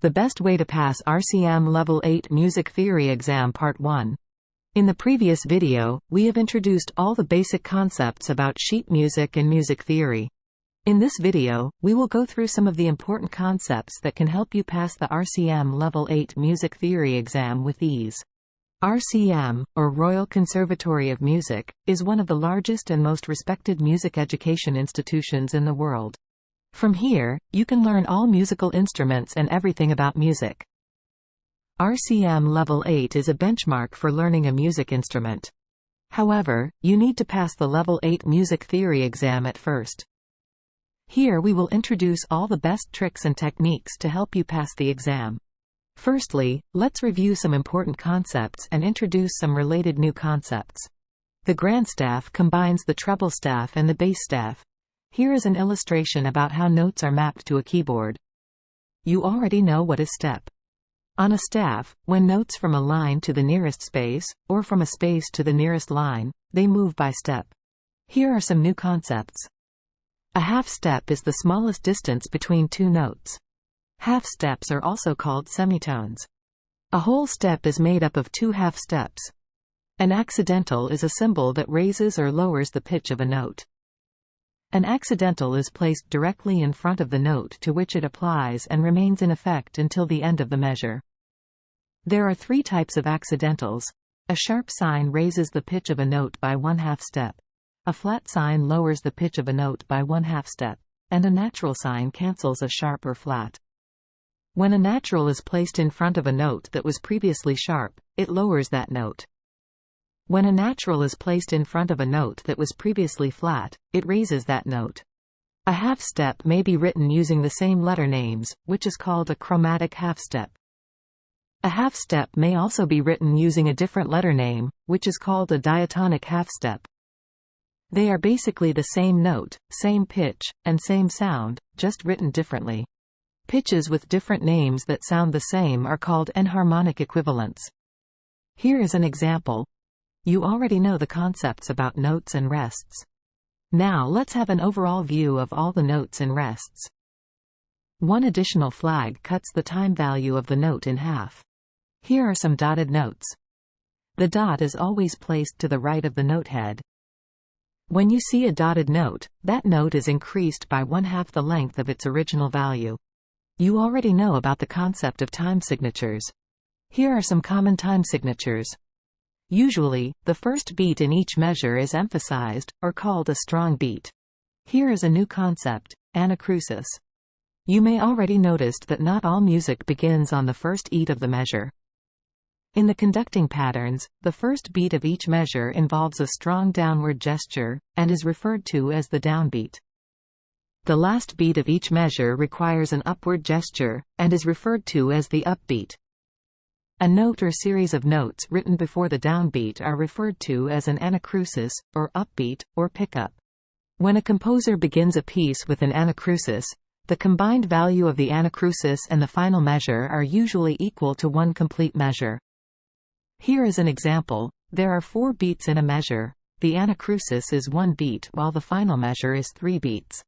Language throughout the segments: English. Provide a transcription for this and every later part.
The best way to pass RCM Level 8 Music Theory Exam Part 1. In the previous video, we have introduced all the basic concepts about sheet music and music theory. In this video, we will go through some of the important concepts that can help you pass the RCM Level 8 Music Theory Exam with ease. RCM, or Royal Conservatory of Music, is one of the largest and most respected music education institutions in the world. From here, you can learn all musical instruments and everything about music. RCM Level 8 is a benchmark for learning a music instrument. However, you need to pass the Level 8 Music Theory exam at first. Here we will introduce all the best tricks and techniques to help you pass the exam. Firstly, let's review some important concepts and introduce some related new concepts. The grandstaff combines the treble staff and the bass staff. Here is an illustration about how notes are mapped to a keyboard. You already know what is step. On a staff, when notes from a line to the nearest space, or from a space to the nearest line, they move by step. Here are some new concepts. A half step is the smallest distance between two notes. Half steps are also called semitones. A whole step is made up of two half steps. An accidental is a symbol that raises or lowers the pitch of a note. An accidental is placed directly in front of the note to which it applies and remains in effect until the end of the measure. There are three types of accidentals. A sharp sign raises the pitch of a note by one half step. A flat sign lowers the pitch of a note by one half step. And a natural sign cancels a sharp or flat. When a natural is placed in front of a note that was previously sharp, it lowers that note. When a natural is placed in front of a note that was previously flat, it raises that note. A half step may be written using the same letter names, which is called a chromatic half step. A half step may also be written using a different letter name, which is called a diatonic half step. They are basically the same note, same pitch, and same sound, just written differently. Pitches with different names that sound the same are called enharmonic equivalents. Here is an example. You already know the concepts about notes and rests. Now let's have an overall view of all the notes and rests. One additional flag cuts the time value of the note in half. Here are some dotted notes. The dot is always placed to the right of the note head. When you see a dotted note, that note is increased by one half the length of its original value. You already know about the concept of time signatures. Here are some common time signatures. Usually, the first beat in each measure is emphasized, or called a strong beat. Here is a new concept, anacrusis. You may already noticed that not all music begins on the first beat of the measure. In the conducting patterns, the first beat of each measure involves a strong downward gesture, and is referred to as the downbeat. The last beat of each measure requires an upward gesture, and is referred to as the upbeat. A note or series of notes written before the downbeat are referred to as an anacrusis, or upbeat, or pickup. When a composer begins a piece with an anacrusis, the combined value of the anacrusis and the final measure are usually equal to one complete measure. Here is an example. There are 4 beats in a measure. The anacrusis is 1 beat while the final measure is 3 beats.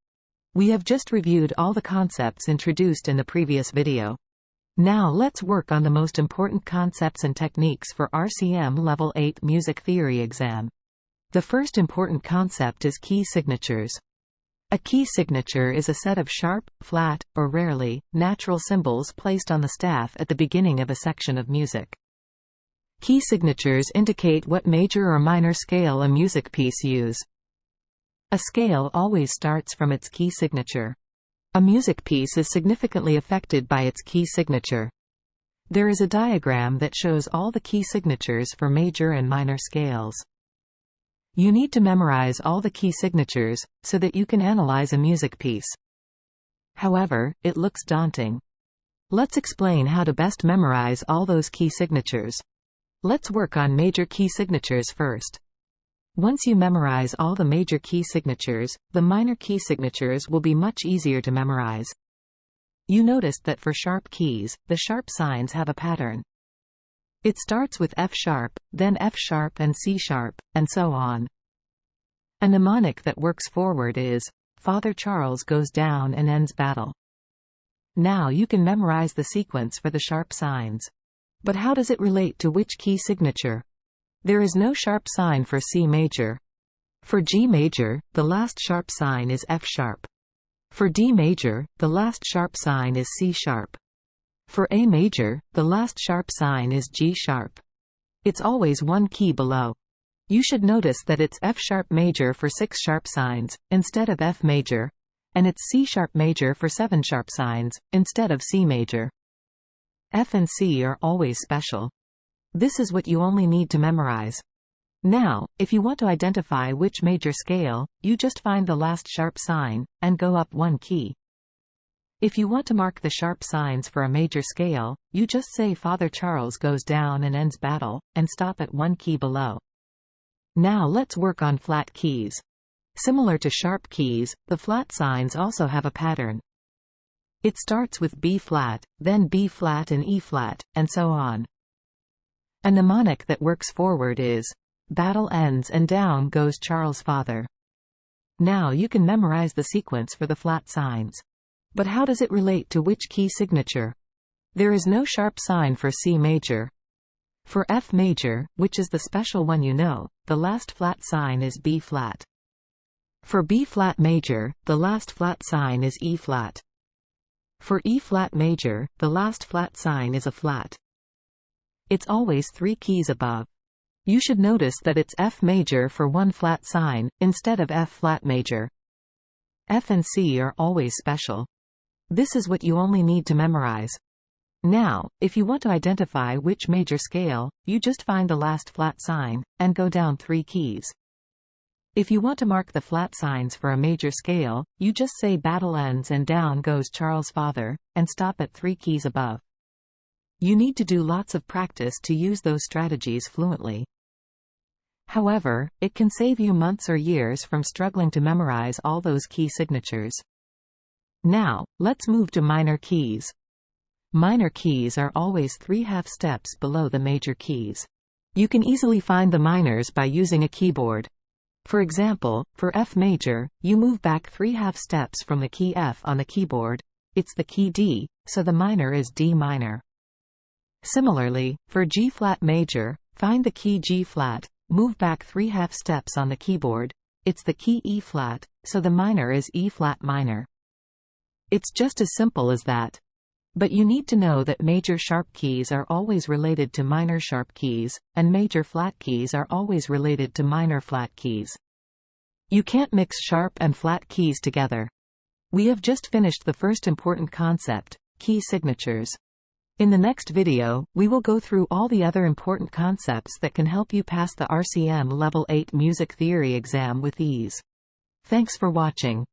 We have just reviewed all the concepts introduced in the previous video. Now let's work on the most important concepts and techniques for RCM Level 8 Music Theory exam. The first important concept is key signatures. A key signature is a set of sharp, flat, or rarely, natural symbols placed on the staff at the beginning of a section of music. Key signatures indicate what major or minor scale a music piece uses. A scale always starts from its key signature. A music piece is significantly affected by its key signature. There is a diagram that shows all the key signatures for major and minor scales. You need to memorize all the key signatures, so that you can analyze a music piece. However, it looks daunting. Let's explain how to best memorize all those key signatures. Let's work on major key signatures first. Once you memorize all the major key signatures, the minor key signatures will be much easier to memorize. You noticed that for sharp keys, the sharp signs have a pattern. It starts with F sharp, then F sharp and C sharp, and so on. A mnemonic that works forward is, Father Charles goes down and ends battle. Now you can memorize the sequence for the sharp signs. But how does it relate to which key signature? There is no sharp sign for C major. For G major, the last sharp sign is F sharp. For D major, the last sharp sign is C sharp. For A major, the last sharp sign is G sharp. It's always one key below. You should notice that it's F sharp major for 6 sharp signs, instead of F major, and it's C sharp major for 7 sharp signs, instead of C major. F and C are always special. This is what you only need to memorize. Now, if you want to identify which major scale, you just find the last sharp sign, and go up one key. If you want to mark the sharp signs for a major scale, you just say Father Charles goes down and ends battle, and stop at one key below. Now let's work on flat keys. Similar to sharp keys, the flat signs also have a pattern. It starts with B flat, then B flat and E flat, and so on. A mnemonic that works forward is, battle ends and down goes Charles' father. Now you can memorize the sequence for the flat signs. But how does it relate to which key signature? There is no sharp sign for C major. For F major, which is the special one you know, the last flat sign is B flat. For B flat major, the last flat sign is E flat. For E flat major, the last flat sign is a flat. It's always 3 keys above. You should notice that it's F major for 1 flat sign, instead of F flat major. F and C are always special. This is what you only need to memorize. Now, if you want to identify which major scale, you just find the last flat sign, and go down 3 keys. If you want to mark the flat signs for a major scale, you just say battle ends and down goes Charles' father, and stop at 3 keys above. You need to do lots of practice to use those strategies fluently. However, it can save you months or years from struggling to memorize all those key signatures. Now, let's move to minor keys. Minor keys are always 3/2 steps below the major keys. You can easily find the minors by using a keyboard. For example, for F major, you move back 3/2 steps from the key F on the keyboard. It's the key D, so the minor is D minor. Similarly, for G flat major, find the key G flat, move back 3/2 steps on the keyboard. It's the key E flat, so the minor is E flat minor. It's just as simple as that. But you need to know that major sharp keys are always related to minor sharp keys, and major flat keys are always related to minor flat keys. You can't mix sharp and flat keys together. We have just finished the first important concept, key signatures. In the next video, we will go through all the other important concepts that can help you pass the RCM Level 8 Music Theory exam with ease. Thanks for watching.